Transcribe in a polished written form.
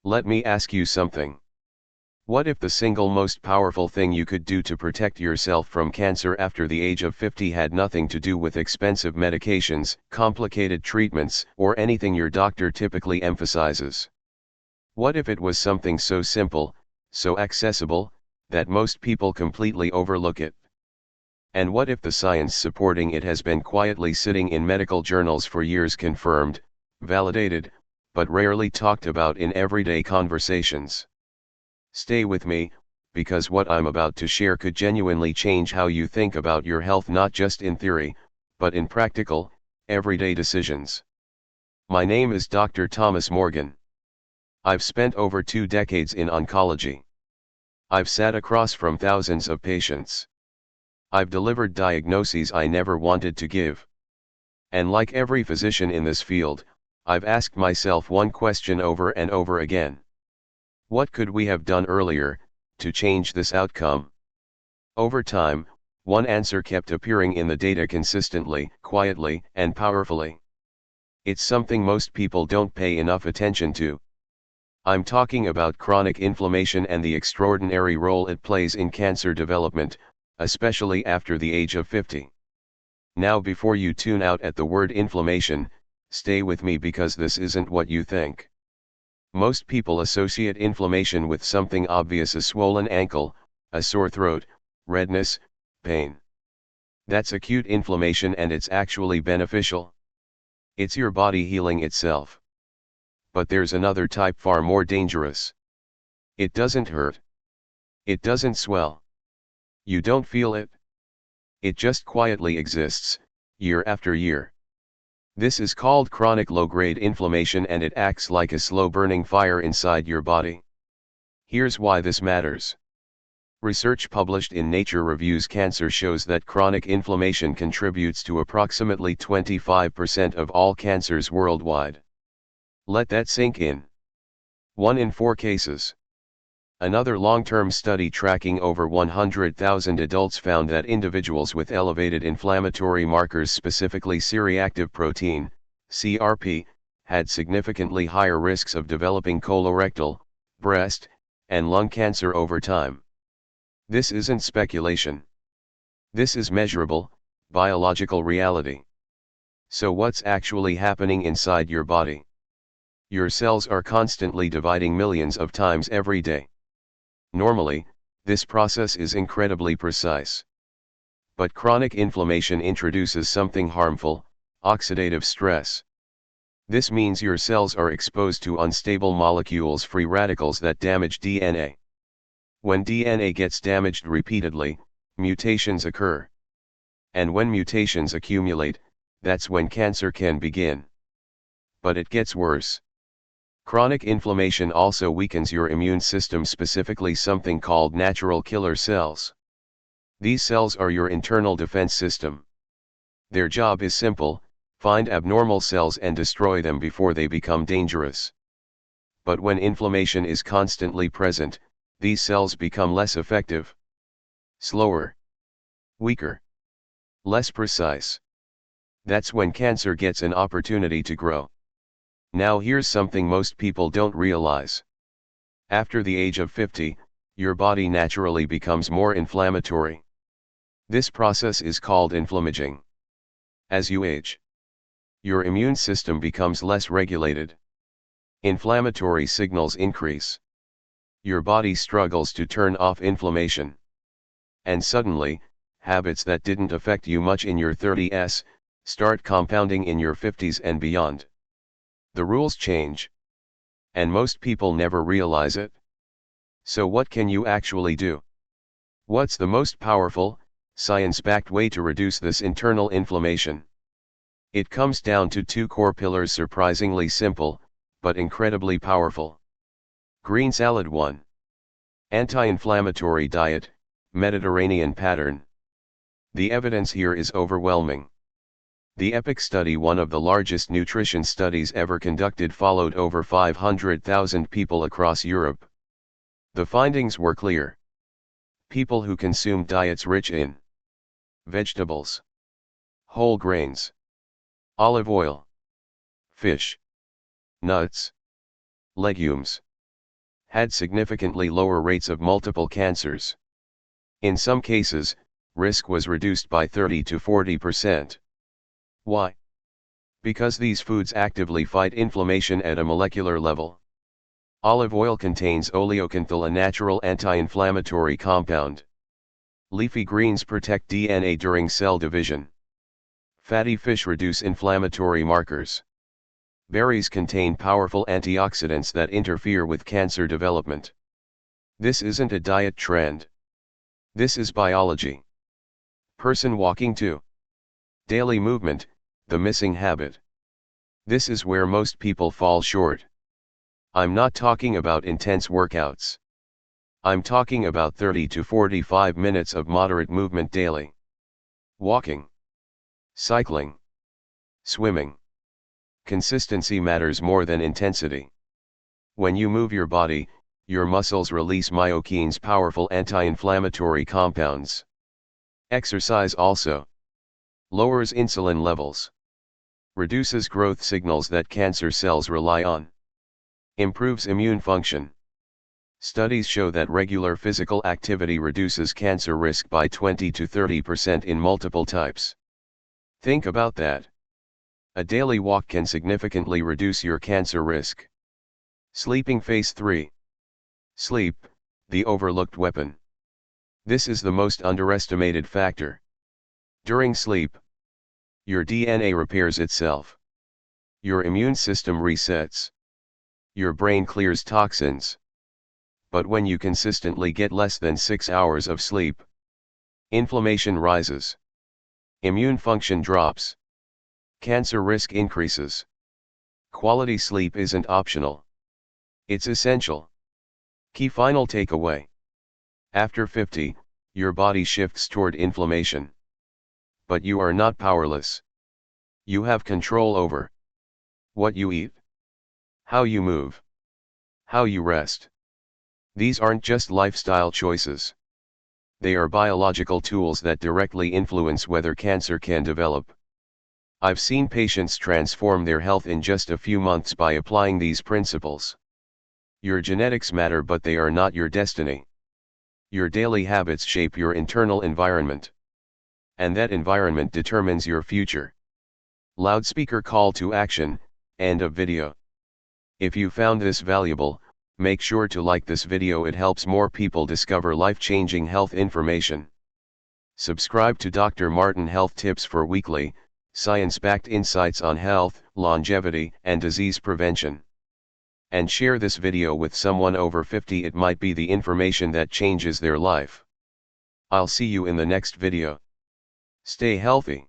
Let me ask you something. What if the single most powerful thing you could do to protect yourself from cancer after the age of 50 had nothing to do with expensive medications, complicated treatments, or anything your doctor typically emphasizes? What if it was something so simple, so accessible, that most people completely overlook it? And what if the science supporting it has been quietly sitting in medical journals for years, confirmed, validated, but rarely talked about in everyday conversations? Stay with me, because what I'm about to share could genuinely change how you think about your health, not just in theory, but in practical, everyday decisions. My name is Dr. Thomas Morgan. I've spent over 2 decades in oncology. I've sat across from thousands of patients. I've delivered diagnoses I never wanted to give. And like every physician in this field, I've asked myself one question over and over again. What could we have done earlier, to change this outcome? Over time, one answer kept appearing in the data consistently, quietly, and powerfully. It's something most people don't pay enough attention to. I'm talking about chronic inflammation and the extraordinary role it plays in cancer development, especially after the age of 50. Now, before you tune out at the word inflammation, stay with me, because this isn't what you think. Most people associate inflammation with something obvious: a swollen ankle, a sore throat, redness, pain. That's acute inflammation, and it's actually beneficial. It's your body healing itself. But there's another type, far more dangerous. It doesn't hurt. It doesn't swell. You don't feel it. It just quietly exists, year after year. This is called chronic low-grade inflammation, and it acts like a slow-burning fire inside your body. Here's why this matters. Research published in Nature Reviews Cancer shows that chronic inflammation contributes to approximately 25% of all cancers worldwide. Let that sink in. 1 in 4 cases. Another long-term study tracking over 100,000 adults found that individuals with elevated inflammatory markers, specifically C-reactive protein, CRP, had significantly higher risks of developing colorectal, breast, and lung cancer over time. This isn't speculation. This is measurable, biological reality. So what's actually happening inside your body? Your cells are constantly dividing millions of times every day. Normally, this process is incredibly precise. But chronic inflammation introduces something harmful: oxidative stress. This means your cells are exposed to unstable molecules, free radicals, that damage DNA. When DNA gets damaged repeatedly, mutations occur. And when mutations accumulate, that's when cancer can begin. But it gets worse. Chronic inflammation also weakens your immune system, specifically something called natural killer cells. These cells are your internal defense system. Their job is simple: find abnormal cells and destroy them before they become dangerous. But when inflammation is constantly present, these cells become less effective, slower, weaker, less precise. That's when cancer gets an opportunity to grow. Now here's something most people don't realize. After the age of 50, your body naturally becomes more inflammatory. This process is called inflammaging. As you age, your immune system becomes less regulated. Inflammatory signals increase. Your body struggles to turn off inflammation. And suddenly, habits that didn't affect you much in your 30s start compounding in your 50s and beyond. The rules change. And most people never realize it. So what can you actually do? What's the most powerful, science-backed way to reduce this internal inflammation? It comes down to 2 core pillars, surprisingly simple, but incredibly powerful. Green salad. 1. Anti-inflammatory diet, Mediterranean pattern. The evidence here is overwhelming. The EPIC study, one of the largest nutrition studies ever conducted, followed over 500,000 people across Europe. The findings were clear. People who consumed diets rich in vegetables, whole grains, olive oil, fish, nuts, legumes, had significantly lower rates of multiple cancers. In some cases, risk was reduced by 30 to 40%. Why? Because these foods actively fight inflammation at a molecular level. Olive oil contains oleocanthal, a natural anti-inflammatory compound. Leafy greens protect DNA during cell division. Fatty fish reduce inflammatory markers. Berries contain powerful antioxidants that interfere with cancer development. This isn't a diet trend. This is biology. Person walking 2. Daily movement, the missing habit. This is where most people fall short. I'm not talking about intense workouts. I'm talking about 30 to 45 minutes of moderate movement daily. Walking, cycling, swimming. Consistency matters more than intensity. When you move your body, your muscles release myokines, powerful anti-inflammatory compounds. Exercise also lowers insulin levels, reduces growth signals that cancer cells rely on, improves immune function. Studies show that regular physical activity reduces cancer risk by 20 to 30% in multiple types. Think about that. A daily walk can significantly reduce your cancer risk. Sleeping. Phase 3. Sleep, the overlooked weapon. This is the most underestimated factor. During sleep, your DNA repairs itself. Your immune system resets. Your brain clears toxins. But when you consistently get less than 6 hours of sleep, inflammation rises. Immune function drops. Cancer risk increases. Quality sleep isn't optional. It's essential. Key final takeaway. After 50, your body shifts toward inflammation. But you are not powerless. You have control over what you eat, how you move, how you rest. These aren't just lifestyle choices. They are biological tools that directly influence whether cancer can develop. I've seen patients transform their health in just a few months by applying these principles. Your genetics matter, but they are not your destiny. Your daily habits shape your internal environment. And that environment determines your future. Loudspeaker call to action, end of video. If you found this valuable, make sure to like this video. It helps more people discover life-changing health information. Subscribe to Dr. Martin Health Tips for weekly, science-backed insights on health, longevity, and disease prevention. And share this video with someone over 50. It might be the information that changes their life. I'll see you in the next video. Stay healthy.